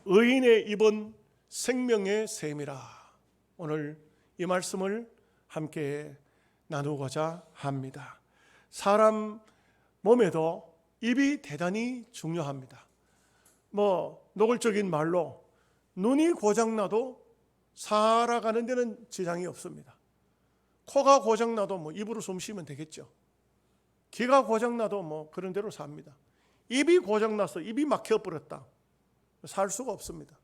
의인의 입은 생명의 샘이라. 오늘 이 말씀을 함께 나누고자 합니다. 사람 몸에도 입이 대단히 중요합니다. 노골적인 말로 눈이 고장나도 살아가는 데는 지장이 없습니다. 코가 고장나도 입으로 숨 쉬면 되겠죠. 귀가 고장나도 그런 대로 삽니다. 입이 고장나서 입이 막혀버렸다, 살 수가 없습니다.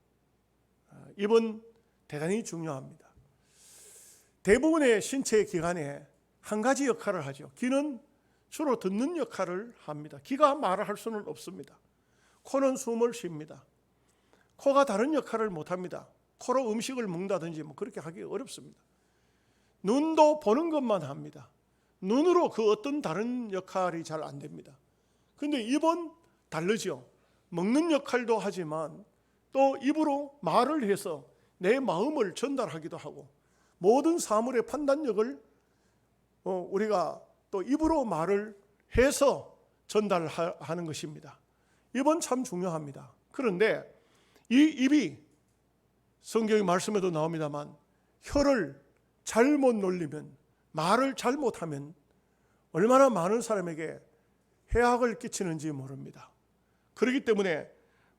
입은 대단히 중요합니다. 대부분의 신체 기관에 한 가지 역할을 하죠. 귀는 주로 듣는 역할을 합니다. 귀가 말을 할 수는 없습니다. 코는 숨을 쉽니다. 코가 다른 역할을 못합니다. 코로 음식을 먹는다든지 그렇게 하기 어렵습니다. 눈도 보는 것만 합니다. 눈으로 그 어떤 다른 역할이 잘 안 됩니다. 그런데 입은 다르죠. 먹는 역할도 하지만 또 입으로 말을 해서 내 마음을 전달하기도 하고, 모든 사물의 판단력을 우리가 또 입으로 말을 해서 전달하는 것입니다. 입은 참 중요합니다. 그런데 이 입이 성경의 말씀에도 나옵니다만 혀를 잘못 놀리면, 말을 잘못하면 얼마나 많은 사람에게 해악을 끼치는지 모릅니다. 그렇기 때문에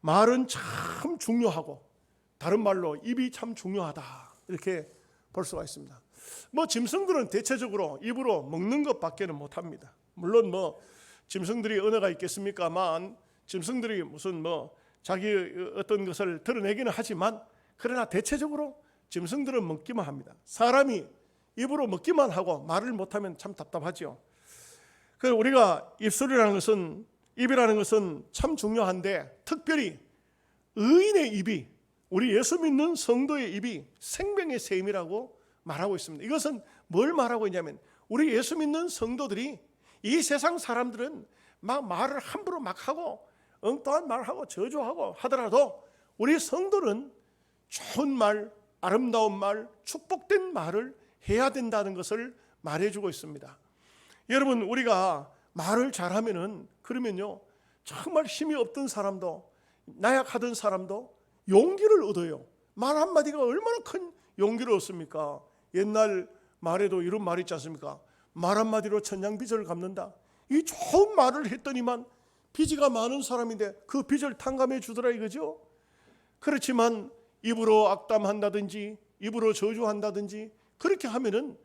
말은 참 중요하고, 다른 말로 입이 참 중요하다, 이렇게 볼 수가 있습니다. 짐승들은 대체적으로 입으로 먹는 것밖에는 못합니다. 물론 짐승들이 언어가 있겠습니까만, 짐승들이 무슨 자기 어떤 것을 드러내기는 하지만, 그러나 대체적으로 짐승들은 먹기만 합니다. 사람이 입으로 먹기만 하고 말을 못하면 참 답답하죠. 그래서 우리가 입술이라는 것은, 입이라는 것은 참 중요한데, 특별히 의인의 입이, 우리 예수 믿는 성도의 입이 생명의 샘이라고 말하고 있습니다. 이것은 뭘 말하고 있냐면, 우리 예수 믿는 성도들이, 이 세상 사람들은 말을 함부로 하고 엉뚱한 말을 하고 저주하고 하더라도, 우리 성도는 좋은 말, 아름다운 말, 축복된 말을 해야 된다는 것을 말해주고 있습니다. 여러분, 우리가 말을 잘하면은, 그러면요, 정말 힘이 없던 사람도, 나약하던 사람도 용기를 얻어요. 말 한마디가 얼마나 큰 용기를 얻습니까? 옛날 말에도 이런 말이 있지 않습니까? 말 한마디로 천냥빚을 갚는다. 이 좋은 말을 했더니만 빚이가 많은 사람인데 그 빚을 탕감해 주더라, 이거죠. 그렇지만 입으로 악담한다든지 입으로 저주한다든지 그렇게 하면은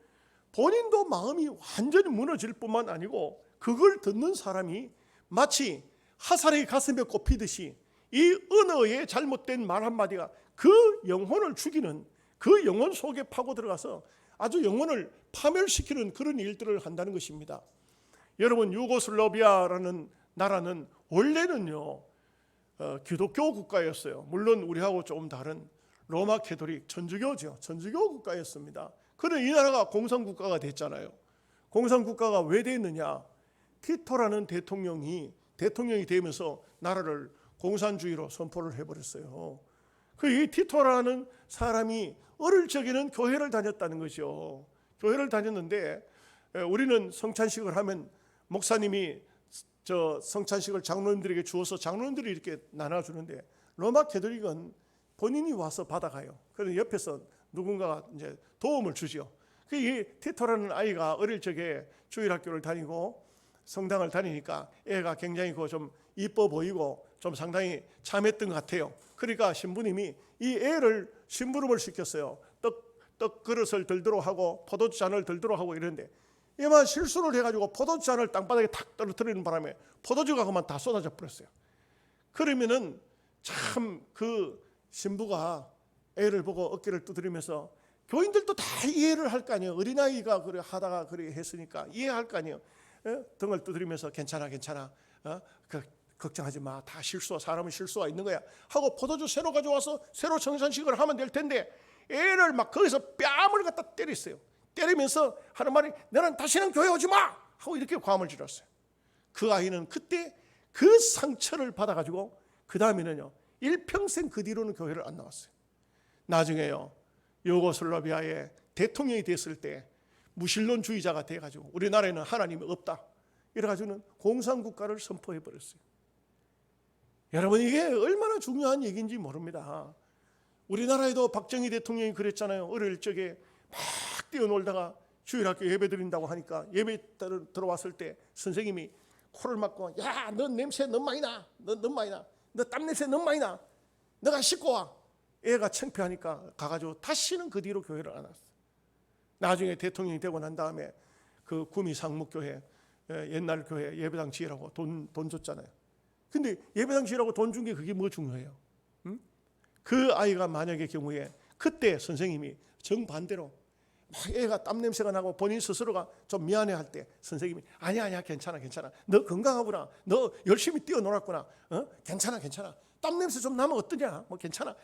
본인도 마음이 완전히 무너질 뿐만 아니고, 그걸 듣는 사람이 마치 화살이 가슴에 꼽히듯이 이 언어의 잘못된 말 한마디가 그 영혼을 죽이는, 그 영혼 속에 파고 들어가서 아주 영혼을 파멸시키는 그런 일들을 한다는 것입니다. 여러분, 유고슬라비아라는 나라는 원래는요 기독교 국가였어요. 물론 우리하고 조금 다른 로마 캐토릭 천주교죠. 천주교 국가였습니다. 그런데 이 나라가 공산국가가 됐잖아요. 공산국가가 왜 됐느냐? 티토라는 대통령이 되면서 나라를 공산주의로 선포를 해버렸어요. 이 티토라는 사람이 어릴 적에는 교회를 다녔다는 거죠. 교회를 다녔는데, 우리는 성찬식을 하면 목사님이 성찬식을 장로님들에게 주어서 장로님들이 이렇게 나눠주는데, 로마 캐토릭은 본인이 와서 받아가요. 그래서 옆에서 누군가가 이제 도움을 주죠. 이 티토라는 아이가 어릴 적에 주일학교를 다니고 성당을 다니니까 애가 굉장히 좀 이뻐 보이고 좀 상당히 참했던 것 같아요. 그러니까 신부님이 이 애를 심부름을 시켰어요. 떡 그릇을 들도록 하고 포도주 잔을 들도록 하고 이러는데, 얘만 실수를 해가지고 포도주 잔을 땅바닥에 탁 떨어뜨리는 바람에 포도주가 그만 다 쏟아져 버렸어요. 그러면은 참 그 신부가 애를 보고 어깨를 두드리면서, 교인들도 다 이해를 할 거 아니에요. 어린아이가 그래 하다가 그렇게 했으니까 이해할 거 아니에요. 등을 두드리면서 괜찮아 걱정하지 마, 다 사람은 실수가 있는 거야 하고 포도주 새로 가져와서 새로 정산식을 하면 될 텐데, 애를 거기서 뺨을 갖다 때렸어요. 때리면서 하는 말이, 너는 다시는 교회 오지 마 하고 이렇게 고함을 질렀어요. 그 아이는 그때 그 상처를 받아가지고 그 다음에는요 일평생 그 뒤로는 교회를 안 나왔어요. 나중에요 유고슬라비아의 대통령이 됐을 때 무신론주의자가 돼가지고, 우리나라에는 하나님이 없다 이래가지고는 공산국가를 선포해버렸어요. 여러분, 이게 얼마나 중요한 얘기인지 모릅니다. 우리나라에도 박정희 대통령이 그랬잖아요. 어릴 적에 막 뛰어놀다가 주일학교 예배 드린다고 하니까 예배 들어왔을 때 선생님이 코를 막고, 야, 너 냄새 너무 많이 나. 너 많이 나. 너 땀 냄새 너무 많이 나. 너가 씻고 와. 애가 창피하니까 가가지고 다시는 그 뒤로 교회를 안 왔어. 나중에 대통령이 되고 난 다음에 그 구미 상목교회, 옛날 교회 예배당 지으라고 돈 줬잖아요. 근데 예배당 지으라고 돈 준 게 그게 뭐 중요해요? 응? 그 아이가 만약에 경우에 그때 선생님이 정반대로 막 애가 땀 냄새가 나고 본인 스스로가 좀 미안해할 때 선생님이 아니야 괜찮아 너 건강하구나, 너 열심히 뛰어놀았구나, 괜찮아 땀 냄새 좀 나면 어떠냐, 뭐 괜찮아,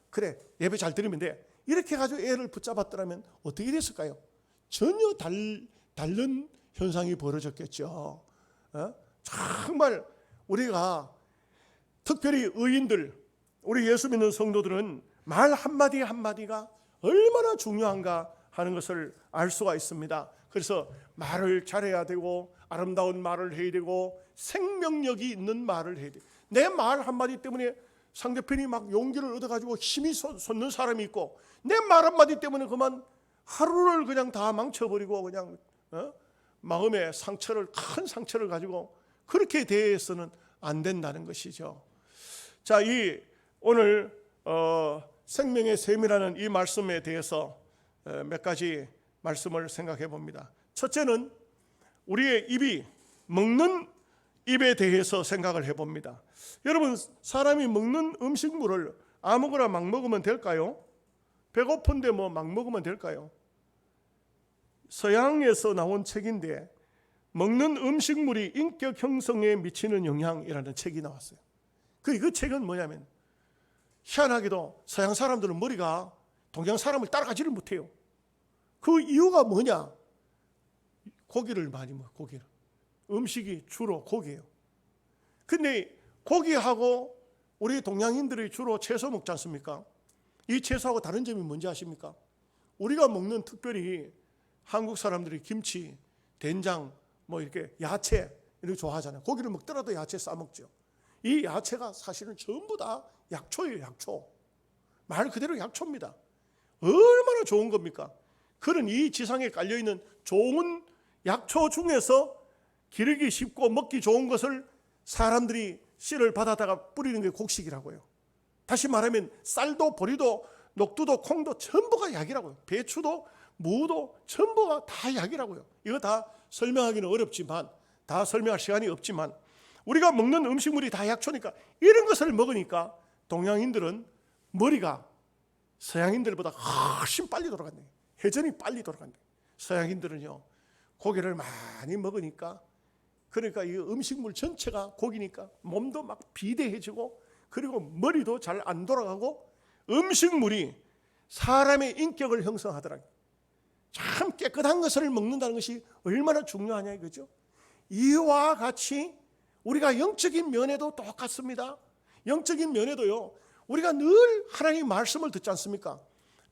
그래 예배 잘 드리면 돼, 이렇게 해가지고 애를 붙잡았더라면 어떻게 됐을까요? 전혀 다른 현상이 벌어졌겠죠. 정말 우리가 특별히 의인들, 우리 예수 믿는 성도들은 말 한마디 한마디가 얼마나 중요한가 하는 것을 알 수가 있습니다. 그래서 말을 잘해야 되고 아름다운 말을 해야 되고 생명력이 있는 말을 해야 돼. 내 말 한마디 때문에 상대편이 막 용기를 얻어가지고 힘이 솟는 사람이 있고, 내 말 한마디 때문에 그만 하루를 그냥 다 망쳐버리고 그냥 마음의 상처를, 큰 상처를 가지고 그렇게 대해서는 안 된다는 것이죠. 자, 이 오늘 생명의 셈이라는 이 말씀에 대해서 몇 가지 말씀을 생각해 봅니다. 첫째는 우리의 입이 먹는 입에 대해서 생각을 해 봅니다. 여러분, 사람이 먹는 음식물을 아무거나 막 먹으면 될까요? 배고픈데 뭐 막 먹으면 될까요? 서양에서 나온 책인데 먹는 음식물이 인격 형성에 미치는 영향이라는 책이 나왔어요. 그 책은 뭐냐면, 희한하게도 서양 사람들은 머리가 동양 사람을 따라가지를 못해요. 그 이유가 뭐냐? 고기를 많이 먹어요. 고기를. 음식이 주로 고기예요. 근데 고기하고 우리 동양인들이 주로 채소 먹지 않습니까? 이 채소하고 다른 점이 뭔지 아십니까? 우리가 먹는, 특별히 한국 사람들이 김치, 된장, 뭐 이렇게 야채 이렇게 좋아하잖아요. 고기를 먹더라도 야채 싸 먹죠. 이 야채가 사실은 전부 다 약초예요. 약초. 말 그대로 약초입니다. 얼마나 좋은 겁니까? 그런 이 지상에 깔려있는 좋은 약초 중에서 기르기 쉽고 먹기 좋은 것을 사람들이 씨를 받아다가 뿌리는 게 곡식이라고요. 다시 말하면 쌀도 보리도 녹두도 콩도 전부가 약이라고요. 배추도 무도 전부가 다 약이라고요. 이거 다 설명하기는 어렵지만, 다 설명할 시간이 없지만, 우리가 먹는 음식물이 다 약초니까 이런 것을 먹으니까 동양인들은 머리가 서양인들보다 훨씬 빨리 돌아간대. 회전이 빨리 돌아간대. 서양인들은요, 고기를 많이 먹으니까, 그러니까 이 음식물 전체가 고기니까 몸도 막 비대해지고, 그리고 머리도 잘 안 돌아가고, 음식물이 사람의 인격을 형성하더라고요. 참 깨끗한 것을 먹는다는 것이 얼마나 중요하냐 이거죠. 이와 같이 우리가 영적인 면에도 똑같습니다. 영적인 면에도요, 우리가 늘 하나님 말씀을 듣지 않습니까?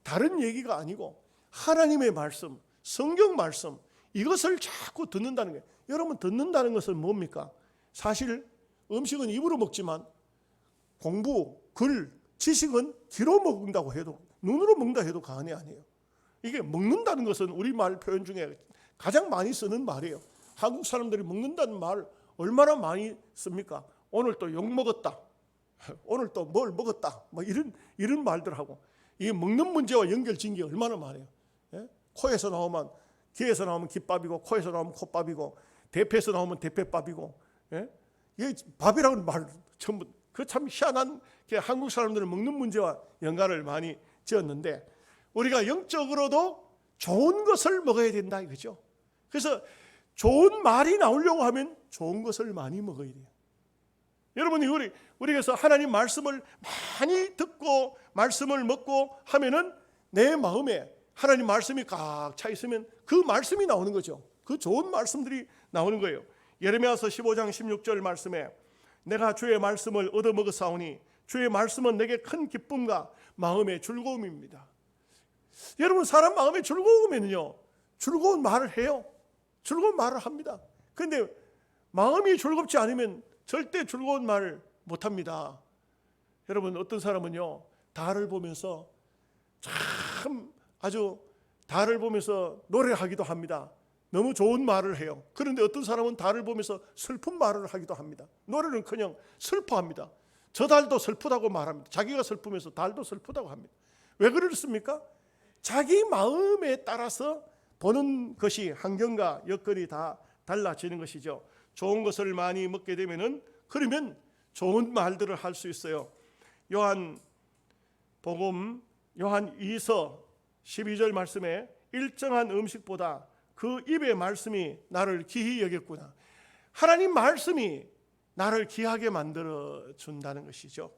다른 얘기가 아니고 하나님의 말씀, 성경 말씀, 이것을 자꾸 듣는다는 거예요. 여러분, 듣는다는 것은 뭡니까? 사실 음식은 입으로 먹지만 공부, 글, 지식은 귀로 먹는다고 해도, 눈으로 먹는다 해도 과언이 아니에요. 이게 먹는다는 것은 우리말 표현 중에 가장 많이 쓰는 말이에요. 한국 사람들이 먹는다는 말 얼마나 많이 씁니까? 오늘 또 욕 먹었다, 오늘 또 뭘 먹었다, 뭐 이런 말들하고, 이 먹는 문제와 연결진 게 얼마나 많아요. 예? 코에서 나오면, 귀에서 나오면 깃밥이고, 코에서 나오면 콧밥이고, 대패에서 나오면 대패밥이고, 예? 이게 밥이라는 말 전부, 그 참 희한한 게 한국 사람들은 먹는 문제와 연관을 많이 지었는데, 우리가 영적으로도 좋은 것을 먹어야 된다 이거죠. 그래서 좋은 말이 나오려고 하면 좋은 것을 많이 먹어야 돼요. 여러분이 우리에서 하나님 말씀을 많이 듣고 말씀을 먹고 하면은 내 마음에 하나님 말씀이 꽉 차 있으면 그 말씀이 나오는 거죠. 그 좋은 말씀들이 나오는 거예요. 예레미야서 15장 16절 말씀에 내가 주의 말씀을 얻어먹었사오니 주의 말씀은 내게 큰 기쁨과 마음의 즐거움입니다. 여러분, 사람 마음에 즐거우면요, 즐거운 말을 해요. 즐거운 말을 합니다. 그런데 마음이 즐겁지 않으면 절대 즐거운 말을 못합니다. 여러분, 어떤 사람은요, 달을 보면서 참 아주 달을 보면서 노래하기도 합니다. 너무 좋은 말을 해요. 그런데 어떤 사람은 달을 보면서 슬픈 말을 하기도 합니다. 노래는커녕 슬퍼합니다. 저 달도 슬프다고 말합니다. 자기가 슬프면서 달도 슬프다고 합니다. 왜 그렇습니까? 자기 마음에 따라서 보는 것이, 환경과 여건이 다 달라지는 것이죠. 좋은 것을 많이 먹게 되면은, 그러면 좋은 말들을 할 수 있어요. 요한 2서 12절 말씀에 일정한 음식보다 그 입의 말씀이 나를 귀히 여겼구나. 하나님 말씀이 나를 귀하게 만들어 준다는 것이죠.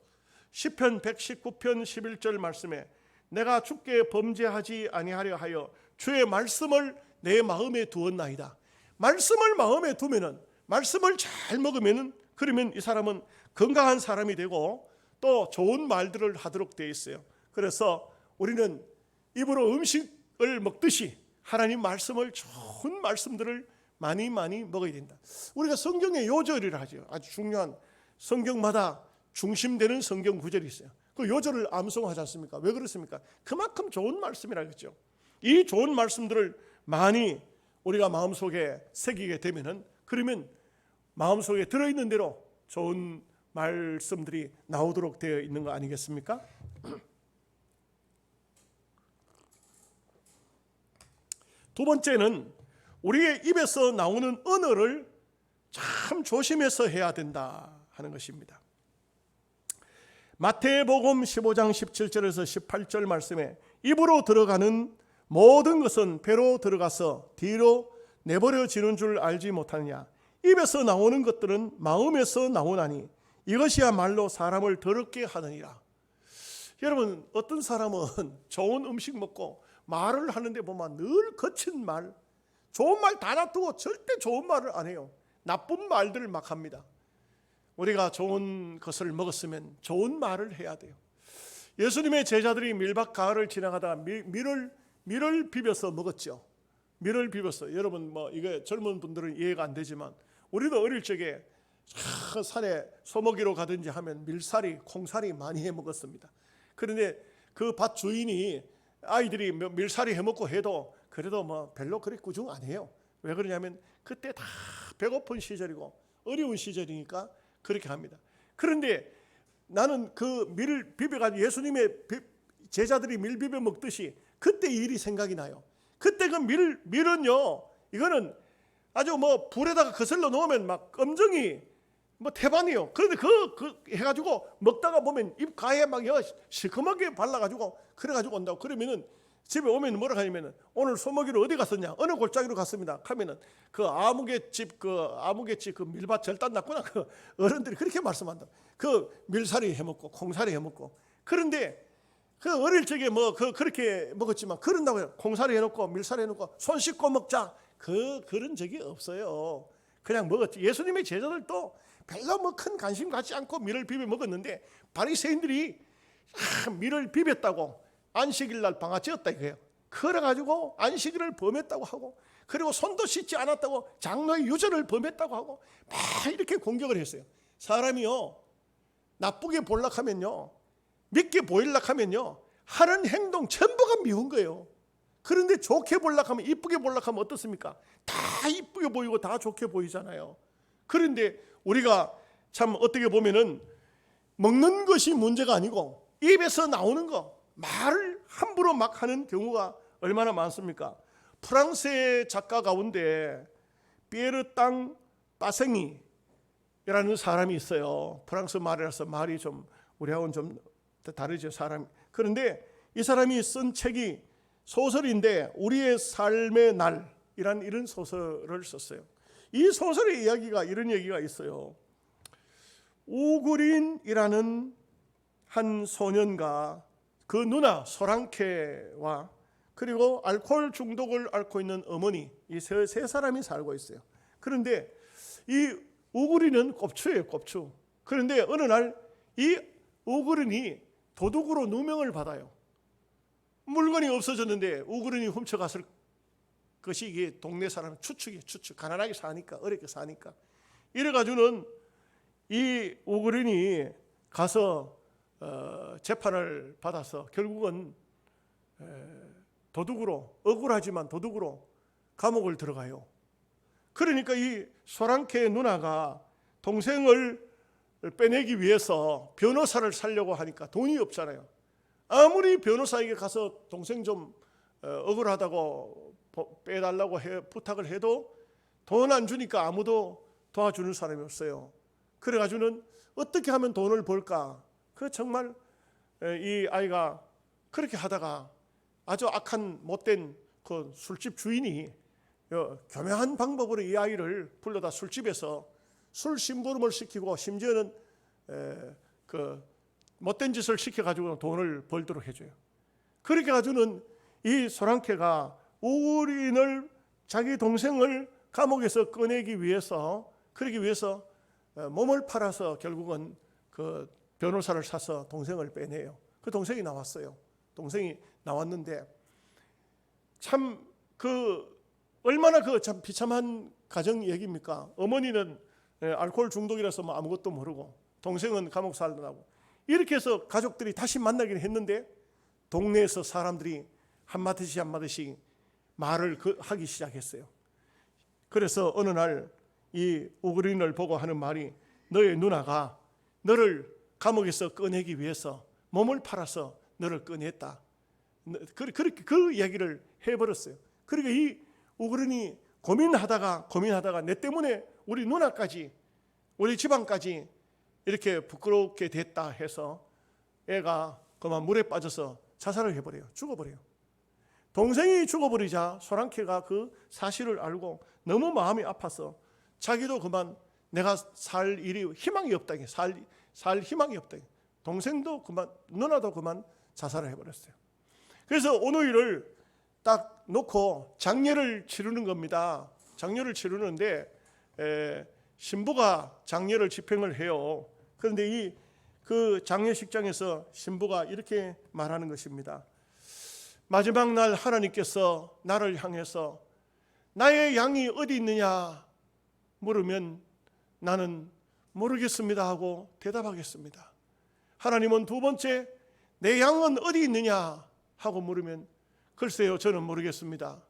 시편 119편 11절 말씀에 내가 주께 범죄하지 아니하려 하여 주의 말씀을 내 마음에 두었나이다. 말씀을 마음에 두면은, 말씀을 잘 먹으면은, 그러면 이 사람은 건강한 사람이 되고 또 좋은 말들을 하도록 되어 있어요. 그래서 우리는 입으로 음식을 먹듯이 하나님 말씀을, 좋은 말씀들을 많이 먹어야 된다. 우리가 성경의 요절이라 하죠. 아주 중요한, 성경마다 중심되는 성경 구절이 있어요. 그 요절을 암송하지 않습니까? 왜 그렇습니까? 그만큼 좋은 말씀이라 그랬죠. 이 좋은 말씀들을 많이 우리가 마음속에 새기게 되면은, 그러면 마음속에 들어있는 대로 좋은 말씀들이 나오도록 되어 있는 거 아니겠습니까? 두 번째는 우리의 입에서 나오는 언어를 참 조심해서 해야 된다 하는 것입니다. 마태복음 15장 17절에서 18절 말씀에 입으로 들어가는 모든 것은 배로 들어가서 뒤로 내버려지는 줄 알지 못하느냐. 입에서 나오는 것들은 마음에서 나오나니 이것이야말로 사람을 더럽게 하느니라. 여러분, 어떤 사람은 좋은 음식 먹고 말을 하는데 보면 늘 거친 말, 좋은 말 다 놔두고 절대 좋은 말을 안 해요. 나쁜 말들을 막 합니다. 우리가 좋은 것을 먹었으면 좋은 말을 해야 돼요. 예수님의 제자들이 밀밭 가을을 지나가다가 밀을 비벼서 먹었죠. 밀을 비벼서. 여러분, 이게 젊은 분들은 이해가 안 되지만 우리도 어릴 적에 산에 소먹이로 가든지 하면 밀살이, 콩살이 많이 해 먹었습니다. 그런데 그 밭 주인이 아이들이 밀살이 해 먹고 해도 그래도 별로 그렇게 꾸중 안 해요. 왜 그러냐면 그때 다 배고픈 시절이고 어려운 시절이니까 그렇게 합니다. 그런데 나는 그 밀을 비벼가지고 예수님의 제자들이 밀 비벼 먹듯이 그때 일이 생각이 나요. 그때 그 밀은요, 이거는 아주 불에다가 거슬러 놓으면 막 검정이 태반이요. 그런데 그 해가지고 먹다가 보면 입 가에 막 시커멓게 발라가지고 그래가지고 온다고. 그러면은 집에 오면 뭐라 하냐면은 오늘 소먹이로 어디 갔었냐? 어느 골짜기로 갔습니다. 하면은 그 아무개집 그 밀밭 절단 났구나. 그 어른들이 그렇게 말씀한다. 그 밀살이 해먹고 콩살이 해먹고. 그런데 그 어릴 적에 그렇게 먹었지만 그런다고요. 콩살이 해놓고 밀살이 해놓고 손 씻고 먹자. 그런 적이 없어요. 그냥 먹었지. 예수님의 제자들도 별로 큰 관심 갖지 않고 밀을 비벼 먹었는데 바리새인들이 밀을 비볐다고 안식일 날 방아찌었다 이거예요. 그래가지고 안식일을 범했다고 하고, 그리고 손도 씻지 않았다고 장로의 유전을 범했다고 하고 막 이렇게 공격을 했어요. 사람이요, 나쁘게 보려하면요, 믿게 보이려하면요, 하는 행동 전부가 미운 거예요. 그런데 좋게 보려하면, 이쁘게 보려하면 어떻습니까? 다 이쁘게 보이고 다 좋게 보이잖아요. 그런데 우리가 참 어떻게 보면은 먹는 것이 문제가 아니고 입에서 나오는 거, 말을 함부로 막 하는 경우가 얼마나 많습니까? 프랑스의 작가 가운데 피에르 땅 빠생이라는 사람이 있어요. 프랑스 말이라서 말이 좀 우리하고는 좀 다르죠, 사람. 그런데 이 사람이 쓴 책이 소설인데 우리의 삶의 날이라는 이런 소설을 썼어요. 이 소설의 이야기가 이런 얘기가 있어요. 우그린이라는 한 소년과 그 누나 소랑케와 그리고 알코올 중독을 앓고 있는 어머니, 이 세 사람이 살고 있어요. 그런데 이 우그린은 꼽추예요, 꼽추. 그런데 어느 날 이 우그린이 도둑으로 누명을 받아요. 물건이 없어졌는데 우그린이 훔쳐갔을 것이, 이게 동네 사람 추측, 가난하게 사니까, 어렵게 사니까. 이래가지고는 이 오그린이 가서 재판을 받아서 결국은 도둑으로, 억울하지만 도둑으로 감옥을 들어가요. 그러니까 이 소랑케의 누나가 동생을 빼내기 위해서 변호사를 살려고 하니까 돈이 없잖아요. 아무리 변호사에게 가서 동생 좀 억울하다고 빼달라고 부탁을 해도 돈 안 주니까 아무도 도와주는 사람이 없어요. 그래가지고는 어떻게 하면 돈을 벌까? 그 정말 이 아이가 그렇게 하다가 아주 악한 못된 그 술집 주인이 교묘한 방법으로 이 아이를 불러다 술집에서 술 심부름을 시키고 심지어는 그 못된 짓을 시켜가지고 돈을 벌도록 해줘요. 그렇게 가지고는 이 소랑케가 오그린을 자기 동생을 감옥에서 꺼내기 위해서 그러기 위해서 몸을 팔아서 결국은 그 변호사를 사서 동생을 빼내요. 그 동생이 나왔어요. 동생이 나왔는데 참 그 얼마나 그 참 비참한 가정 얘기입니까? 어머니는 알코올 중독이라서 뭐 아무것도 모르고 동생은 감옥 살더라고. 이렇게 해서 가족들이 다시 만나긴 했는데 동네에서 사람들이 한마디씩 한마디씩 말을 하기 시작했어요. 그래서 어느 날 이 오그린을 보고 하는 말이 너의 누나가 너를 감옥에서 꺼내기 위해서 몸을 팔아서 너를 꺼냈다. 그렇게 그 얘기를 해버렸어요. 그러니까 이 오그린이 고민하다가 내 때문에 우리 누나까지 우리 집안까지 이렇게 부끄럽게 됐다 해서 애가 그만 물에 빠져서 자살을 해버려요. 죽어버려요. 동생이 죽어버리자 소랑케가 그 사실을 알고 너무 마음이 아파서 자기도 그만 내가 살 일이 희망이 없다. 살 희망이 없다. 동생도 그만 누나도 그만 자살을 해버렸어요. 그래서 오노이를 딱 놓고 장례를 치르는 겁니다. 장례를 치르는데 신부가 장례를 집행을 해요. 그런데 이 그 장례식장에서 신부가 이렇게 말하는 것입니다. 마지막 날 하나님께서 나를 향해서 나의 양이 어디 있느냐 물으면 나는 모르겠습니다 하고 대답하겠습니다. 하나님은 두 번째 내 양은 어디 있느냐 하고 물으면 글쎄요 저는 모르겠습니다.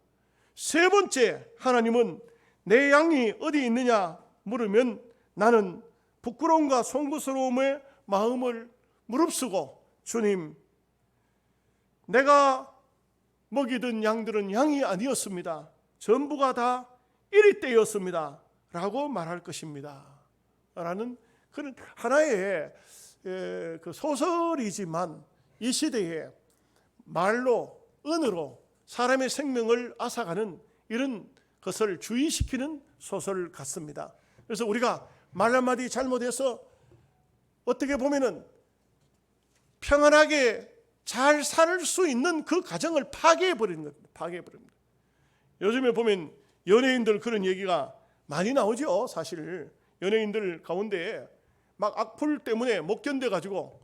세 번째 하나님은 내 양이 어디 있느냐 물으면 나는 부끄러움과 송구스러움의 마음을 무릅쓰고 주님 내가 먹이던 양들은 양이 아니었습니다. 전부가 다 이리 때였습니다 라고 말할 것입니다 라는 그런 하나의 그 소설이지만 이 시대에 말로 은으로 사람의 생명을 앗아가는 이런 것을 주의시키는 소설 같습니다. 그래서 우리가 말 한마디 잘못해서 어떻게 보면은 평안하게 잘 살 수 있는 그 가정을 파괴해버리는 겁니다. 파괴해버립니다. 요즘에 보면 연예인들 그런 얘기가 많이 나오죠. 사실 연예인들 가운데 막 악플 때문에 못 견뎌가지고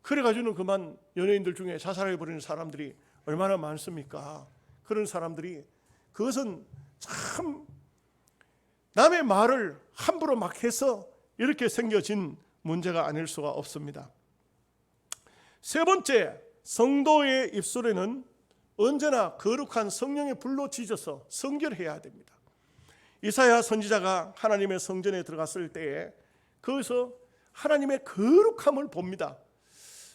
그래가지고는 그만 연예인들 중에 자살해버리는 사람들이 얼마나 많습니까? 그런 사람들이 그것은 참 남의 말을 함부로 막 해서 이렇게 생겨진 문제가 아닐 수가 없습니다. 세 번째, 성도의 입술에는 언제나 거룩한 성령의 불로 지져서 성결해야 됩니다. 이사야 선지자가 하나님의 성전에 들어갔을 때에 거기서 하나님의 거룩함을 봅니다.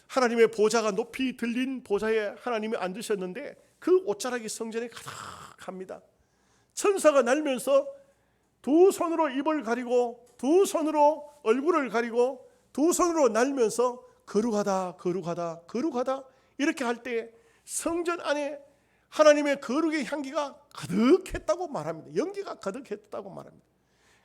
하나님의 보좌가 높이 들린 보좌에 하나님이 앉으셨는데 그 옷자락이 성전에 가득합니다. 천사가 날면서 두 손으로 입을 가리고 두 손으로 얼굴을 가리고 두 손으로 날면서 거룩하다 거룩하다 거룩하다 이렇게 할 때 성전 안에 하나님의 거룩의 향기가 가득했다고 말합니다. 연기가 가득했다고 말합니다.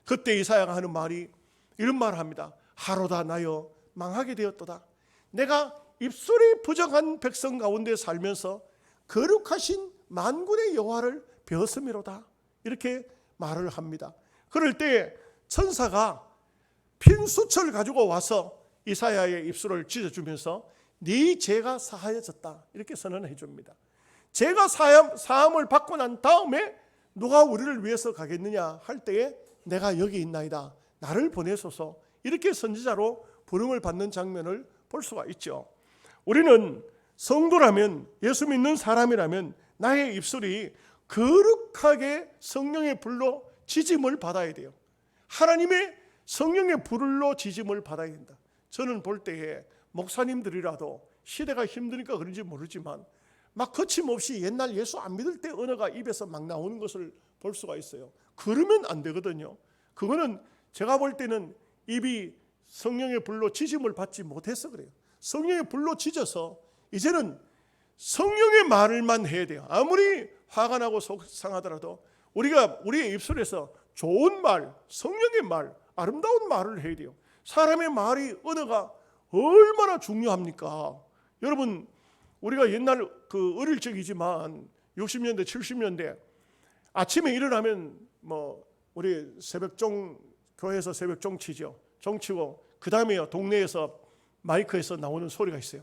그때 이사야가 하는 말이 이런 말을 합니다. 하로다 나여 망하게 되었도다. 내가 입술이 부정한 백성 가운데 살면서 거룩하신 만군의 여호와를 배웠음이로다. 이렇게 말을 합니다. 그럴 때 천사가 핀 숯을 가지고 와서 이사야의 입술을 찢어주면서 네 죄가 사하여졌다 이렇게 선언해 줍니다. 죄가 사함을 받고 난 다음에 누가 우리를 위해서 가겠느냐 할 때에 내가 여기 있나이다 나를 보내소서 이렇게 선지자로 부름을 받는 장면을 볼 수가 있죠. 우리는 성도라면, 예수 믿는 사람이라면 나의 입술이 거룩하게 성령의 불로 지짐을 받아야 돼요. 하나님의 성령의 불로 지짐을 받아야 된다. 저는 볼 때에 목사님들이라도 시대가 힘드니까 그런지 모르지만 막 거침없이 옛날 예수 안 믿을 때 언어가 입에서 막 나오는 것을 볼 수가 있어요. 그러면 안 되거든요. 그거는 제가 볼 때는 입이 성령의 불로 지짐을 받지 못해서 그래요. 성령의 불로 지져서 이제는 성령의 말을만 해야 돼요. 아무리 화가 나고 속상하더라도 우리가 우리의 입술에서 좋은 말, 성령의 말, 아름다운 말을 해야 돼요. 사람의 말이, 언어가 얼마나 중요합니까? 여러분, 우리가 옛날 어릴 적이지만 60년대, 70년대 아침에 일어나면 우리 새벽종, 교회에서 새벽종 치죠. 종 치고 그 다음에요, 동네에서 마이크에서 나오는 소리가 있어요.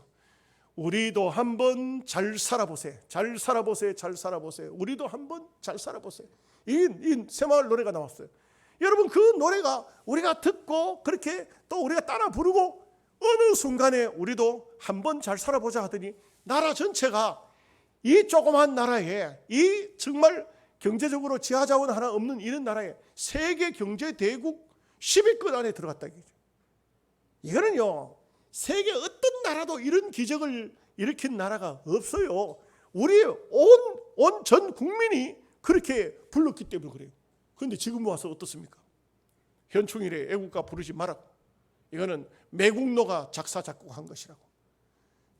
우리도 한번 잘 살아보세. 잘 살아보세. 잘 살아보세. 우리도 한번 잘 살아보세. 이 새마을 노래가 나왔어요. 여러분, 그 노래가 우리가 듣고 그렇게 또 우리가 따라 부르고 어느 순간에 우리도 한번 잘 살아보자 하더니 나라 전체가 이 조그만 나라에, 이 정말 경제적으로 지하자원 하나 없는 이런 나라에 세계 경제 대국 10위권 안에 들어갔다 이거죠. 이거는요, 세계 어떤 나라도 이런 기적을 일으킨 나라가 없어요. 우리의 온 전 국민이 그렇게 불렀기 때문에 그래요. 그런데 지금 와서 어떻습니까? 현충일에 애국가 부르지 마라. 이거는 매국노가 작사 작곡한 것이라고.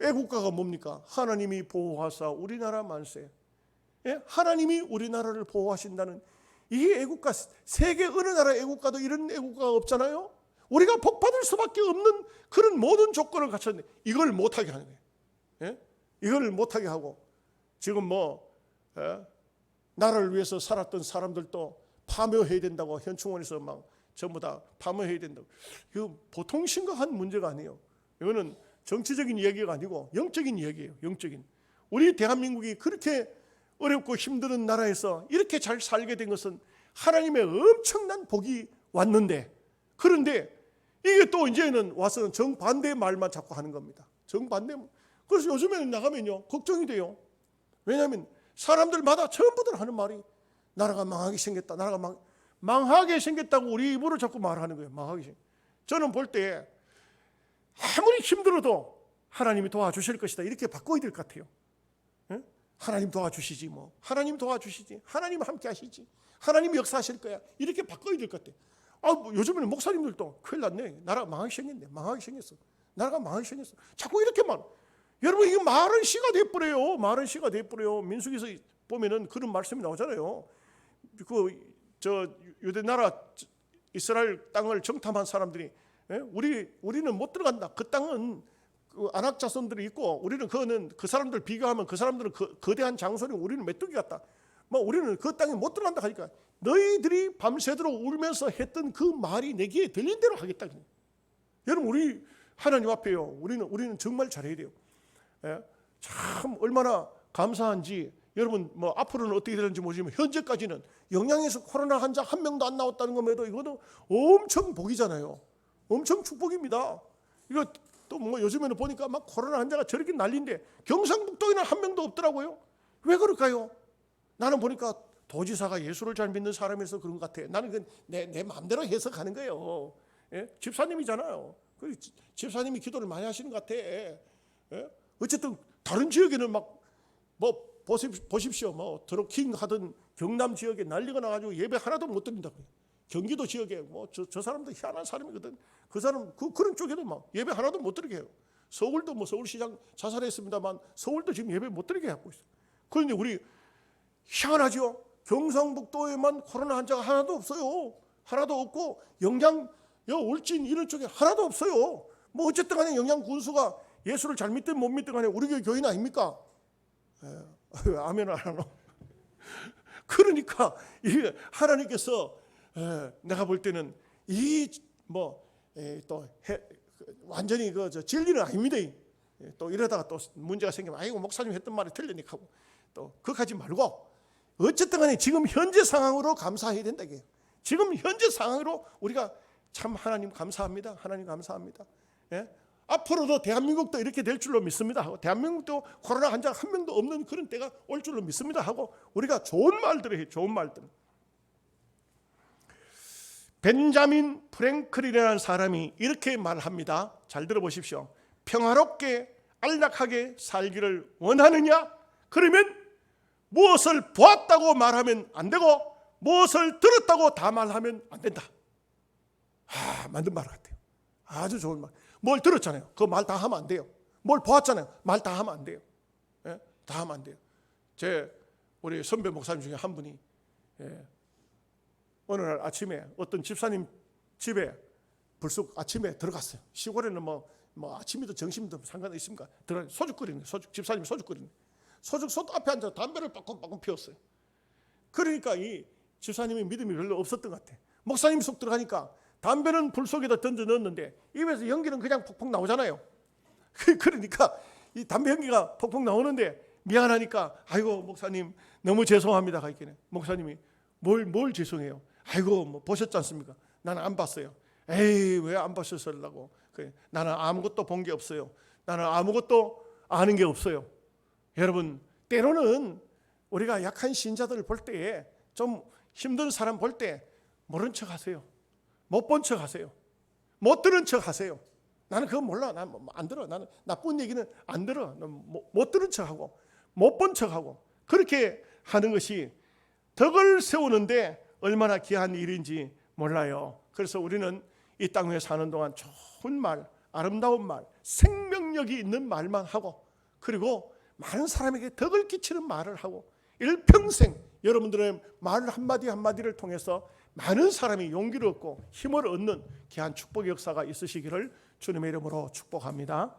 애국가가 뭡니까? 하나님이 보호하사 우리나라 만세. 예? 하나님이 우리나라를 보호하신다는 이 애국가, 세계 어느 나라 애국가도 이런 애국가가 없잖아요. 우리가 복받을 수밖에 없는 그런 모든 조건을 갖췄는데 이걸 못하게 하는 거예요. 예? 이걸 못하게 하고 지금 나라를 위해서 살았던 사람들도 파묘해야 된다고 현충원에서 막 전부 다 파묘해야 된다고. 이거 보통 심각한 문제가 아니에요. 이거는 정치적인 이야기가 아니고 영적인 이야기예요. 영적인. 우리 대한민국이 그렇게 어렵고 힘든 나라에서 이렇게 잘 살게 된 것은 하나님의 엄청난 복이 왔는데, 그런데 이게 또 이제는 와서는 정반대의 말만 자꾸 하는 겁니다. 정반대. 그래서 요즘에는 나가면요 걱정이 돼요. 왜냐하면 사람들마다 전부들 하는 말이 나라가 망하게 생겼다. 나라가 망하게 생겼다고 우리 입으로 자꾸 말하는 거예요. 망하게 생겼다. 저는 볼 때 아무리 힘들어도 하나님이 도와주실 것이다 이렇게 바꿔야 될 것 같아요. 예? 하나님 도와주시지 뭐. 하나님 도와주시지. 하나님 함께 하시지. 하나님 역사하실 거야. 이렇게 바꿔야 될 것 같아요. 요즘에는 목사님들도 큰일 났네. 나라가 망하게 생겼네. 망하게 생겼어. 나라가 망하게 생겼어. 자꾸 이렇게 말. 여러분, 이거 말은 시가 돼버려요. 말은 시가 돼버려요. 민수기에서 보면은 그런 말씀이 나오잖아요. 유대 나라 이스라엘 땅을 정탐한 사람들이, 우리는 못 들어간다. 그 땅은 아낙 자손들이 있고 우리는 그 사람들 비교하면 그 사람들은 거대한 장소니 우리는 메뚜기 같다. 우리는 그 땅에 못 들어간다 하니까 너희들이 밤새도록 울면서 했던 그 말이 내 귀에 들린 대로 하겠다. 여러분, 우리 하나님 앞에요. 우리는 정말 잘해야 돼요. 참 얼마나 감사한지. 여러분, 앞으로는 어떻게 되는지 모르지만 현재까지는 영양에서 코로나 환자 한 명도 안 나왔다는 것에도 이것도 엄청 복이잖아요. 엄청 축복입니다. 이거 또 요즘에는 보니까 막 코로나 환자가 저렇게 난리인데 경상북도에는 한 명도 없더라고요. 왜 그럴까요? 나는 보니까 도지사가 예수를 잘 믿는 사람이라서 그런 것 같아. 나는 내 마음대로 해석하는 거예요. 예? 집사님이잖아요. 집사님이 기도를 많이 하시는 것 같아. 예? 어쨌든 다른 지역에는 보십시오. 드로킹 하던 경남 지역에 난리가 나가지고 예배 하나도 못 드린다고. 경기도 지역에 저 사람도 희한한 사람이거든. 그 사람 그런 쪽에도 예배 하나도 못 드리게 해요. 서울도 서울시장 자살했습니다만 서울도 지금 예배 못 드리게 하고 있어요. 그런데 우리 희한하죠. 경상북도에만 코로나 환자가 하나도 없어요. 하나도 없고 영양, 울진 이런 쪽에 하나도 없어요. 어쨌든 간에 영양 군수가 예수를 잘 믿든 못 믿든 간에 우리 교인 아닙니까? 아멘 안 하노? 그러니까 이게 하나님께서 내가 볼 때는 완전히 진리는 아닙니다. 또 이러다가 또 문제가 생기면 아이고 목사님 했던 말이 틀리니까 하고 또 그렇게 하지 말고 어쨌든 간에 지금 현재 상황으로 감사해야 된다. 지금 현재 상황으로 우리가 참 하나님 감사합니다. 하나님 감사합니다. 예? 앞으로도 대한민국도 이렇게 될 줄로 믿습니다 하고, 대한민국도 코로나 환자 한 명도 없는 그런 때가 올 줄로 믿습니다 하고, 우리가 좋은 말들을 해요. 좋은 말들. 벤자민 프랭클이라는 사람이 이렇게 말합니다. 잘 들어보십시오. 평화롭게 안락하게 살기를 원하느냐? 그러면 무엇을 보았다고 말하면 안 되고 무엇을 들었다고 다 말하면 안 된다. 맞는 말 같아요. 아주 좋은 말. 뭘 들었잖아요. 그 말 다 하면 안 돼요. 뭘 보았잖아요. 말 다 하면 안 돼요. 예? 다 하면 안 돼요. 우리 선배 목사님 중에 한 분이 어느 날 아침에 어떤 집사님 집에 불쑥 아침에 들어갔어요. 시골에는 뭐 아침이든 점심이든 상관이 있습니까? 소주 끓이네. 집사님 소주 끓이네. 소주 앞에 앉아서 담배를 빠끔빠끔 피웠어요. 그러니까 이 집사님이 믿음이 별로 없었던 것 같아. 목사님 속 들어가니까 담배는 불 속에다 던져 넣었는데 입에서 연기는 그냥 폭폭 나오잖아요. 그러니까 이 담배 연기가 폭폭 나오는데 미안하니까 아이고 목사님 너무 죄송합니다 하니까 목사님이 뭘 죄송해요. 아이고 뭐 보셨지 않습니까? 나는 안 봤어요. 에이 왜 안 보셨을라고. 나는 아무것도 본 게 없어요. 나는 아무것도 아는 게 없어요. 여러분 때로는 우리가 약한 신자들을 볼 때에 좀 힘든 사람 볼 때 모른 척 하세요. 못 본 척 하세요. 못 들은 척 하세요. 나는 그거 몰라. 나는 안 들어. 나는 나쁜 얘기는 안 들어. 못 들은 척 하고 못 본 척 하고 그렇게 하는 것이 덕을 세우는데 얼마나 귀한 일인지 몰라요. 그래서 우리는 이 땅 위에 사는 동안 좋은 말, 아름다운 말, 생명력이 있는 말만 하고 그리고 많은 사람에게 덕을 끼치는 말을 하고 일평생 여러분들의 말 한마디 한마디를 통해서 많은 사람이 용기를 얻고 힘을 얻는 귀한 축복의 역사가 있으시기를 주님의 이름으로 축복합니다.